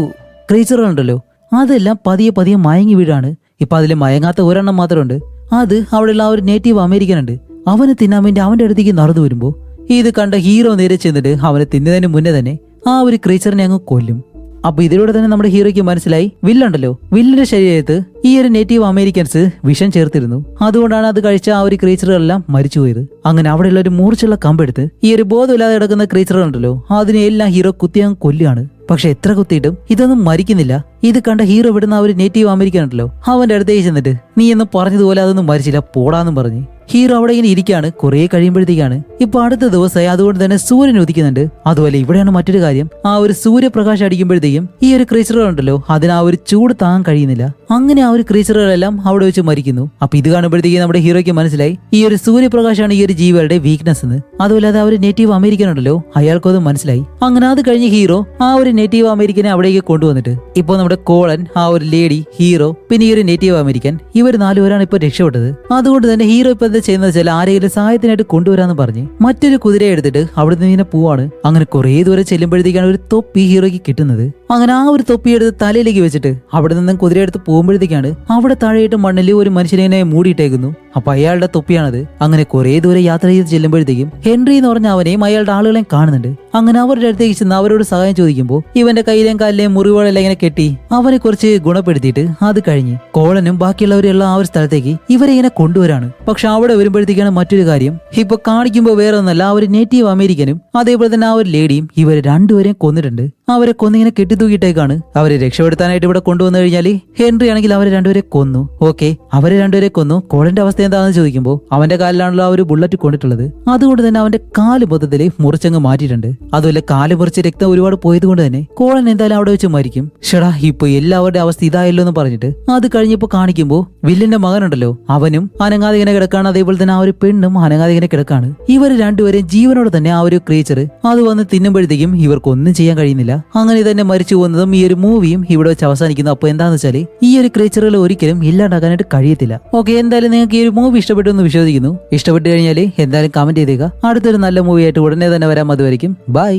ക്രീച്ചറുകളുണ്ടല്ലോ അതെല്ലാം പതിയെ മയങ്ങി വീഴാണ്. ഇപ്പൊ അതിൽ മയങ്ങാത്ത ഒരെണ്ണം മാത്രമുണ്ട്. അത് അവിടെയുള്ള ആ ഒരു നേറ്റീവ് അമേരിക്കൻ ഉണ്ട്. അവന് തിന്നാൻ വേണ്ടി അവന്റെ അടുത്തേക്ക് നടന്നു വരുമ്പോൾ ഇത് കണ്ട ഹീറോ നേരെ ചെന്നിട്ട് അവനെ തിന്നുന്നതിന് മുന്നേ തന്നെ ആ ഒരു ക്രീച്ചറിനെ അങ്ങ് കൊല്ലും. അപ്പൊ ഇതിലൂടെ തന്നെ നമ്മുടെ ഹീറോയ്ക്ക് മനസ്സിലായി വില്ലുണ്ടല്ലോ, വില്ലിന്റെ ശരീരത്ത് ഈ ഒരു നേറ്റീവ് അമേരിക്കൻസ് വിഷം ചേർത്തിരുന്നു. അതുകൊണ്ടാണ് അത് കഴിച്ച ആ ഒരു ക്രീച്ചറുകളെല്ലാം മരിച്ചുപോയത്. അങ്ങനെ അവിടെയുള്ള ഒരു മൂർച്ചുള്ള കമ്പെടുത്ത് ഈ ഒരു ബോധമില്ലാതെ കിടക്കുന്ന ക്രീച്ചറുകളുണ്ടല്ലോ അതിനെല്ലാം ഹീറോ കുത്തിയങ്ങ് കൊല്ലുകയാണ്. പക്ഷെ എത്ര കുത്തിയിട്ടും ഇതൊന്നും മരിക്കുന്നില്ല. ഇത് കണ്ട ഹീറോ വിടുന്ന ആ ഒരു നേറ്റീവ് അമേരിക്കൻ ഉണ്ടല്ലോ അവന്റെ അടുത്തേക്ക് ചെന്നിട്ട് നീ എന്ന് പറഞ്ഞതുപോലെ അതൊന്നും മരിച്ചില്ല പോടാന്നും പറഞ്ഞ് ഹീറോ അവിടെ ഇങ്ങനെ ഇരിക്കുകയാണ്. കുറെ കഴിയുമ്പോഴത്തേക്കാണ് ഇപ്പൊ അടുത്ത ദിവസമായി, അതുകൊണ്ട് തന്നെ സൂര്യൻ ഉദിക്കുന്നുണ്ട്. അതുപോലെ ഇവിടെയാണ് മറ്റൊരു കാര്യം, ആ ഒരു സൂര്യപ്രകാശം അടിക്കുമ്പോഴത്തേക്കും ഈ ഒരു ക്രീച്ചറുകളുണ്ടല്ലോ അതിന് ആ ഒരു ചൂട് താങ്ങാൻ കഴിയുന്നില്ല. അങ്ങനെ ആ ഒരു ക്രീച്ചറുകളെല്ലാം അവിടെ വെച്ച് മരിക്കുന്നു. അപ്പൊ ഇത് കാണുമ്പോഴത്തേക്കും നമ്മുടെ ഹീറോയ്ക്ക് മനസ്സിലായി ഈ ഒരു സൂര്യപ്രകാശമാണ് ഈ ഒരു ജീവികളുടെ വീക്ക്നെസ് എന്ന്. അതുപോലെ അത് ആ ഒരു നേറ്റീവ് അമേരിക്കൻ ഉണ്ടല്ലോ അയാൾക്കും അത് മനസ്സിലായി. അങ്ങനെ അത് കഴിഞ്ഞ് ഹീറോ ആ ഒരു നേറ്റീവ് അമേരിക്കനെ അവിടേക്ക് കൊണ്ടുവന്നിട്ട് ഇപ്പൊ നമ്മുടെ കോളൻ, ആ ഒരു ലേഡി, ഹീറോ, പിന്നെ ഈ ഒരു നേറ്റീവ് അമേരിക്കൻ ഇവർ നാലുപേരാണ് ഇപ്പൊ രക്ഷപ്പെട്ടത്. അതുകൊണ്ട് തന്നെ ഹീറോ ഇപ്പൊ എന്താ ചെയ്യുന്നത് വെച്ചാൽ ആരെങ്കിലും സഹായത്തിനായിട്ട് കൊണ്ടുവരാന്ന് പറഞ്ഞ് മറ്റൊരു കുതിര എടുത്തിട്ട് അവിടെ നിന്ന് ഇങ്ങനെ പോവാണ്. അങ്ങനെ കുറെ ദൂരം ചെല്ലുമ്പോഴത്തേക്കാണ് ഒരു തൊപ്പി ഹീറോയ്ക്ക് കിട്ടുന്നത്. അങ്ങനെ ആ ഒരു തൊപ്പി എടുത്ത് തലയിലേക്ക് വെച്ചിട്ട് അവിടെ നിന്നും കുതിര എടുത്ത് പോകുമ്പോഴത്തേക്കാണ് അവിടെ താഴെയിട്ട് മണ്ണിൽ ഒരു മനുഷ്യനെ മൂടിയിട്ടേക്കുന്നു. അപ്പൊ അയാളുടെ തൊപ്പിയാണത്. അങ്ങനെ കുറെ ദൂരം യാത്ര ചെയ്ത് ചെല്ലുമ്പോഴത്തേക്കും ഹെൻറി എന്ന് പറഞ്ഞ അവനെയും അയാളുടെ ആളുകളെയും കാണുന്നുണ്ട്. അങ്ങനെ അവരുടെ അടുത്തേക്ക് ചെന്ന് അവരോട് സഹായം ചോദിക്കുമ്പോൾ ഇവന്റെ കയ്യിലെയും കാലിലെയും മുറിവുകളെല്ലാം ഇങ്ങനെ കെട്ടി അവനെ കുറച്ച് ഗുണപ്പെടുത്തിയിട്ട് അത് കഴിഞ്ഞ് കോളനും ബാക്കിയുള്ളവരെല്ലാം ആ ഒരു സ്ഥലത്തേക്ക് ഇവരെ ഇങ്ങനെ കൊണ്ടുവരാണ്. പക്ഷെ അവിടെ വരുമ്പോഴത്തേക്കാണ് മറ്റൊരു കാര്യം, ഇപ്പൊ കാണിക്കുമ്പോൾ വേറെ ഒന്നല്ല, ആ ഒരു നേറ്റീവ് അമേരിക്കനും അതേപോലെ തന്നെ ആ ഒരു ലേഡിയും ഇവര് രണ്ടുപേരെയും കൊന്നിട്ടുണ്ട്. അവരെ കൊന്നിങ്ങനെ കെട്ടിത്തൂക്കിയിട്ടേക്കാണ്. അവരെ രക്ഷപ്പെടുത്താനായിട്ട് ഇവിടെ കൊണ്ടുവന്നു കഴിഞ്ഞാല് ഹെൻറി ആണെങ്കിൽ അവരെ രണ്ടുപേരെ കൊന്നു. ഓക്കെ, അവരെ രണ്ടുപേരെ കൊന്നു. കോളിന്റെ അവസ്ഥ എന്താണെന്ന് ചോദിക്കുമ്പോൾ അവന്റെ കാലിലാണല്ലോ ആ ഒരു ബുള്ളറ്റ് കൊണ്ടിട്ടുള്ളത്. അതുകൊണ്ട് തന്നെ അവന്റെ കാല് മൊത്തത്തില് മുറിച്ചങ്ങ് മാറ്റിയിട്ടുണ്ട്. അതുപോലെ കാല് മുറിച്ച് രക്തം ഒരുപാട് പോയത് കൊണ്ട് തന്നെ കോളൻ എന്തായാലും അവിടെ വെച്ച് മരിക്കും. ഷടാ, ഇപ്പൊ എല്ലാവരുടെ അവസ്ഥ ഇതായല്ലോ എന്ന് പറഞ്ഞിട്ട് അത് കഴിഞ്ഞപ്പോ കാണിക്കുമ്പോൾ വില്ലിന്റെ മകനുണ്ടല്ലോ അവനും അനങ്ങാതെ ഇങ്ങനെ കിടക്കാണ്. അതേപോലെ തന്നെ ആ ഒരു പെണ്ണും അനങ്ങാതെ ഇങ്ങനെ കിടക്കാണ്. ഇവർ രണ്ടുപേരും ജീവനോടെ തന്നെ ആ ഒരു ക്രീച്ചർ അത് വന്ന് തിന്നുമ്പോഴത്തേക്കും ഇവർക്കൊന്നും ചെയ്യാൻ കഴിയുന്നില്ല. അങ്ങനെ തന്നെ മരിച്ചു പോകുന്നതും ഈ ഒരു മൂവിയും ഇവിടെ വെച്ച് അവസാനിക്കുന്നു. അപ്പൊ എന്താന്ന് വെച്ചാല് ഈ ഒരു ക്രീച്ചറുകൾ ഒരിക്കലും ഇല്ലാണ്ടാക്കാനായിട്ട് കഴിയത്തില്ല. ഓക്കെ, എന്തായാലും നിങ്ങൾക്ക് ഈ ഒരു മൂവി ഇഷ്ടപ്പെട്ടു എന്ന് വിശ്വസിക്കുന്നു. ഇഷ്ടപ്പെട്ടു കഴിഞ്ഞാൽ എന്തായാലും കമന്റ് ചെയ്തേക്കുക. അടുത്തൊരു നല്ല മൂവി ആയിട്ട് ഉടനെ തന്നെ വരാം. അതുവരെയും ബൈ.